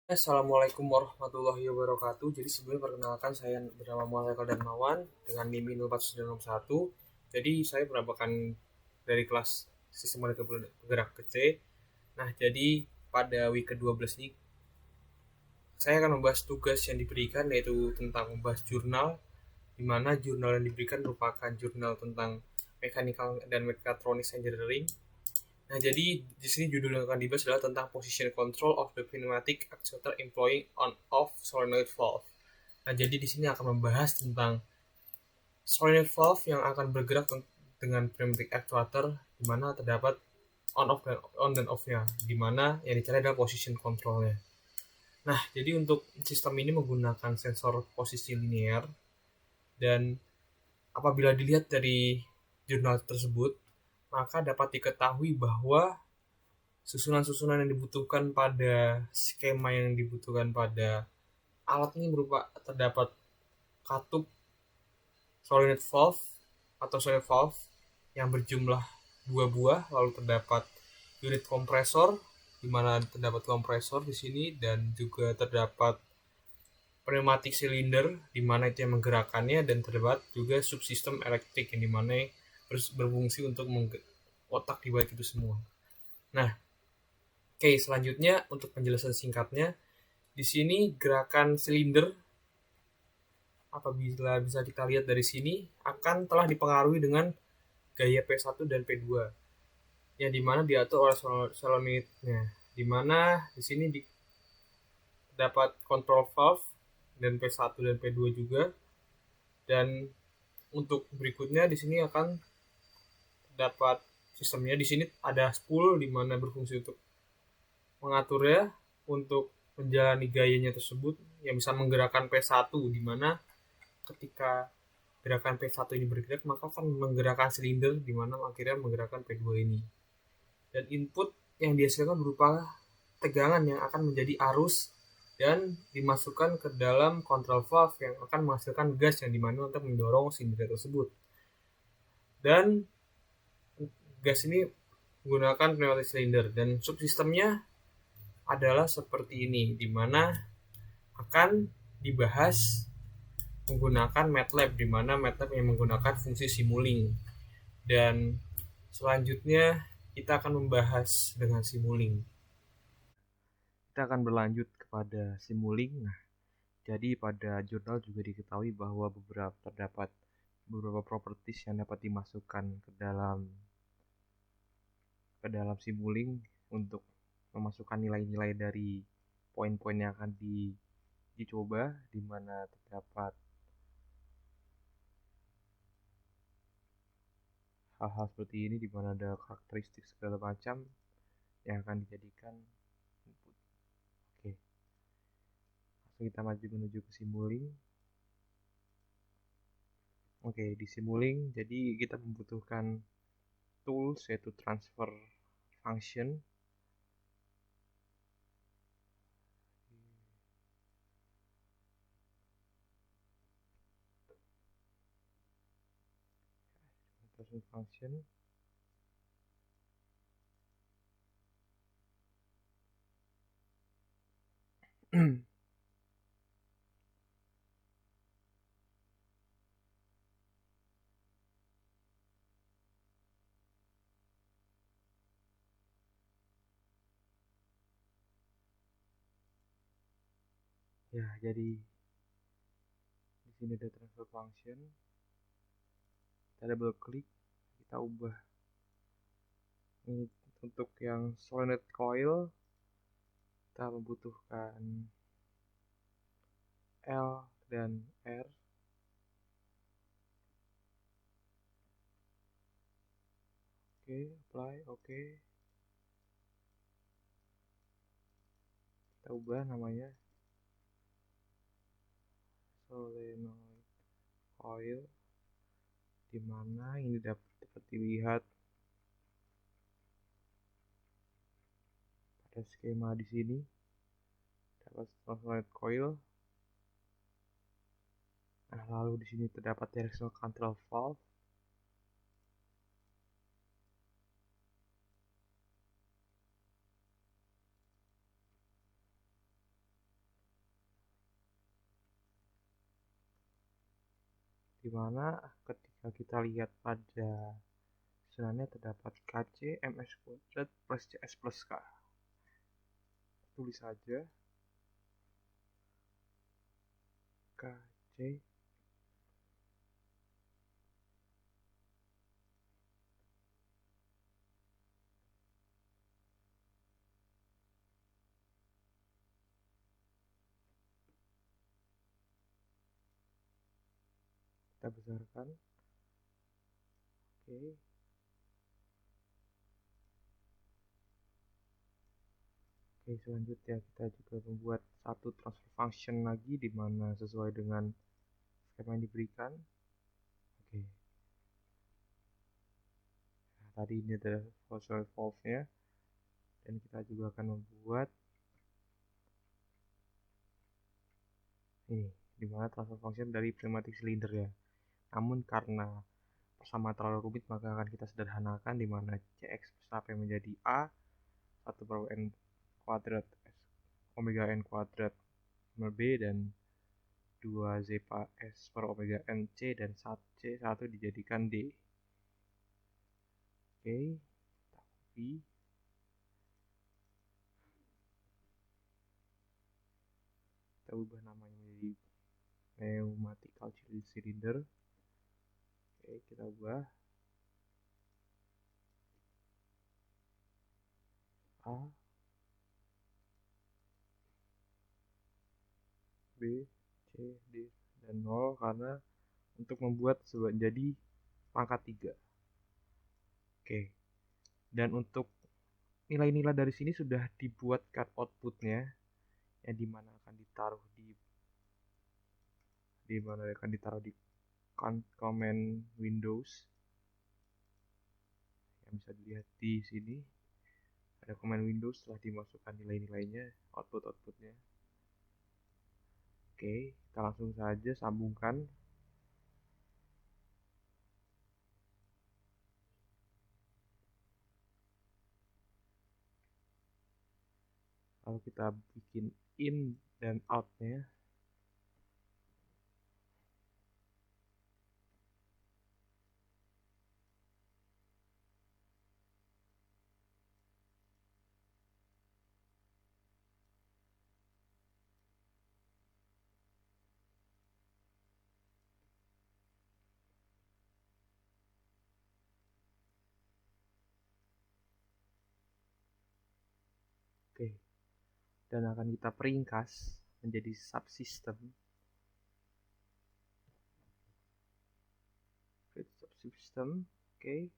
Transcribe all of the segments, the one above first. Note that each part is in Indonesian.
Assalamualaikum warahmatullahi wabarakatuh. Jadi sebelumnya perkenalkan saya bernama Muhammad Eka Darmawan dengan NIM 04961. Jadi saya merupakan dari kelas Sistematika Bergerak ke C. Nah, jadi pada week ke-12 ini saya akan membahas tugas yang diberikan yaitu tentang membahas jurnal, di mana jurnal yang diberikan merupakan jurnal tentang mechanical dan mechatronics engineering. Nah, jadi di sini judul yang akan dibahas adalah tentang position control of the pneumatic actuator employing on-off solenoid valve. Nah, jadi di sini akan membahas tentang solenoid valve yang akan bergerak dengan pneumatic actuator, di mana terdapat on dan off-nya, di mana yang dicari adalah position control-nya. Nah, jadi untuk sistem ini menggunakan sensor posisi linear, dan apabila dilihat dari jurnal tersebut, maka dapat diketahui bahwa susunan-susunan yang dibutuhkan pada skema yang dibutuhkan pada alat ini berupa terdapat katup solenoid valve atau solenoid valve yang berjumlah 2 buah, lalu terdapat unit kompresor di mana terdapat kompresor di sini, dan juga terdapat pneumatic cylinder di mana itu yang menggerakkannya, dan terdapat juga subsistem elektrik yang dimana berfungsi untuk otak di balik itu semua. Nah, oke, selanjutnya untuk penjelasan singkatnya, di sini gerakan silinder apabila bisa kita lihat dari sini akan telah dipengaruhi dengan gaya P1 dan P2 yang dimana diatur oleh solenoidnya, dimana di sini dapat control valve dan P1 dan P2 juga. Dan untuk berikutnya di sini akan dapat sistemnya. Di sini ada spool di mana berfungsi untuk mengaturnya untuk menjalani gayanya tersebut, yang bisa menggerakkan P1, di mana ketika gerakan P1 ini bergerak maka akan menggerakkan silinder, di mana akhirnya menggerakkan P2 ini. Dan input yang dihasilkan berupa tegangan yang akan menjadi arus dan dimasukkan ke dalam control valve yang akan menghasilkan gas yang dimana untuk mendorong silinder tersebut. Dan gas ini menggunakan pneumatic cylinder, dan subsistemnya adalah seperti ini, di mana akan dibahas menggunakan MATLAB, di mana MATLAB yang menggunakan fungsi Simulink. Dan selanjutnya kita akan membahas dengan Simulink. Kita akan berlanjut kepada Simulink. Nah, jadi pada jurnal juga diketahui bahwa terdapat beberapa properties yang dapat dimasukkan ke dalam Simulink untuk memasukkan nilai-nilai dari poin-poin yang akan dicoba, di mana terdapat hal-hal seperti ini, di mana ada karakteristik segala macam yang akan dijadikan input. Oke, langsung kita maju menuju ke Simulink. Oke, di Simulink jadi kita membutuhkan tools yaitu transfer function. Transfer function. Ya, jadi di sini ada transfer function. Kita double klik, kita ubah. Ini untuk yang solenoid coil kita membutuhkan L dan R. Oke, apply, oke. Kita ubah namanya solenoid coil, di mana ini dapat dilihat pada skema di sini. Dapat solenoid coil. Nah, lalu di sini terdapat directional control valve. dimana ketika kita lihat pada sunannya terdapat KC MS kuadrat plus CS plus K. Tulis saja KC kita besarkan. Oke, selanjutnya kita juga membuat satu transfer function lagi di mana sesuai dengan skema yang diberikan. Oke. Nah, tadi ini adalah function evolve-nya, dan kita juga akan membuat ini di mana transfer function dari pneumatic cylinder ya. Namun karena persamaan terlalu rumit, maka akan kita sederhanakan di mana Cx sampai menjadi A 1 per n kuadrat omega n kuadrat B dan 2 zeta S per omega n C dan C1 dijadikan D. Oke, kita copy. Kita ubah namanya menjadi pneumatical cylinder. Oke, kita ubah A, B, C, D, dan 0 karena untuk membuat jadi pangkat 3. Oke. Dan untuk nilai-nilai dari sini sudah dibuatkan outputnya, yang dimana akan ditaruh di command Windows, yang bisa dilihat di sini. Ada command Windows setelah dimasukkan nilai-nilainya, outputnya. Oke, kita langsung saja sambungkan. Lalu kita bikin in dan out-nya. Oke, dan akan kita peringkas menjadi subsystem. Create subsystem, oke.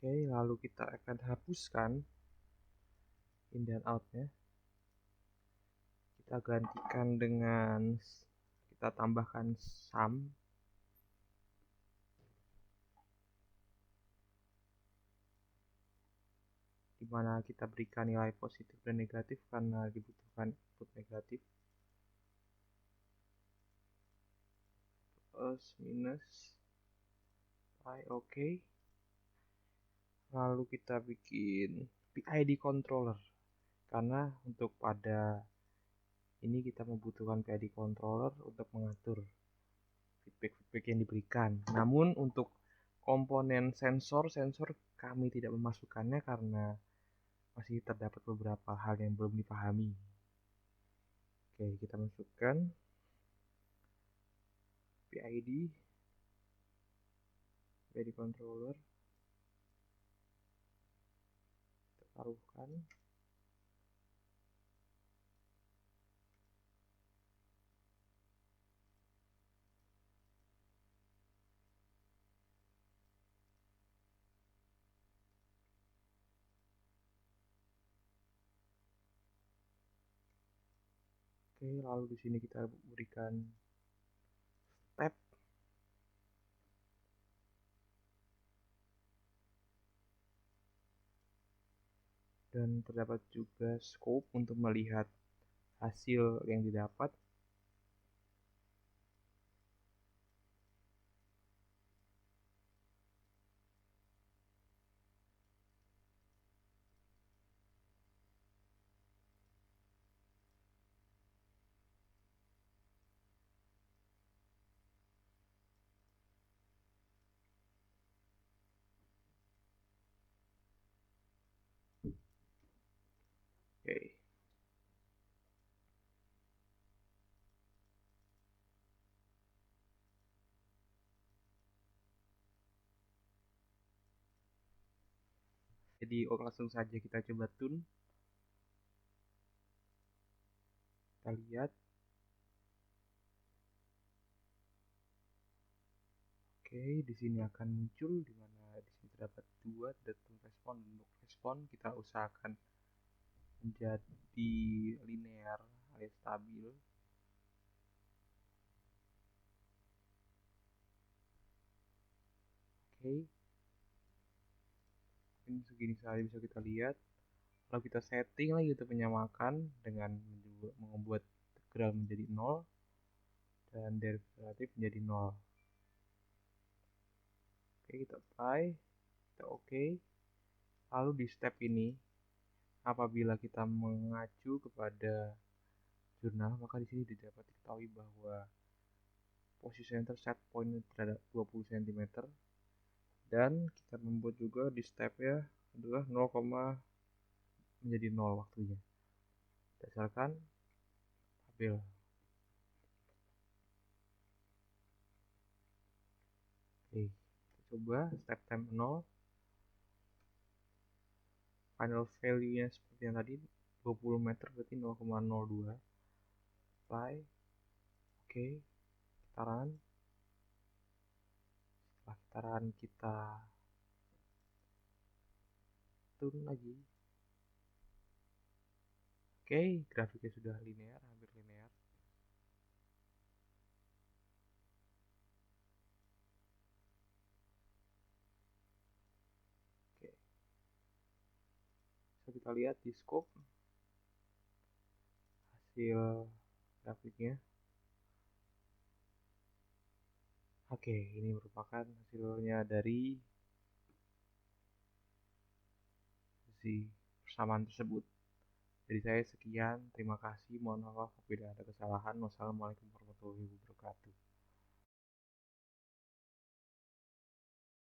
Oke, lalu kita akan hapuskan in dan out-nya. Kita gantikan dengan kita tambahkan sum. Di mana kita berikan nilai positif dan negatif karena dibutuhkan input negatif. Plus minus y, oke. Lalu kita bikin PID controller karena untuk pada ini kita membutuhkan PID controller untuk mengatur feedback yang diberikan. Namun untuk komponen sensor kami tidak memasukkannya karena masih terdapat beberapa hal yang belum dipahami. Oke, kita masukkan PID controller, kita taruhkan. Oke, lalu di sini kita berikan step. Dan terdapat juga scope untuk melihat hasil yang didapat. Oke. Jadi langsung saja kita coba tune. Kita lihat. Oke, di sini akan muncul di mana di sini terdapat dua datum respon. Untuk respon kita usahakan menjadi linear alias stabil. Oke. Ini segini saja bisa kita lihat. Kalau kita setting lagi untuk menyamakan dengan membuat integral menjadi 0 dan derivatif menjadi 0. Oke, kita apply, kita oke. Lalu di step ini, apabila kita mengacu kepada jurnal, maka di sini dapat diketahui bahwa posisi center set point terhadap 20 cm dan kita membuat juga di stepnya adalah 0, menjadi 0 waktunya berdasarkan tabel. Oke, kita coba step time 0. Final value nya seperti yang tadi 20 meter berarti 0,02. Apply. Oke, kita run. Setelah kita run, kita turun lagi. Oke, grafiknya sudah linear, hampir linear. Oke, bisa kita lihat di scope hasil grafiknya. Oke, ini merupakan hasilnya dari si persamaan tersebut. Jadi saya sekian, terima kasih, mohon maaf apabila ada kesalahan. Wassalamualaikum warahmatullahi wabarakatuh.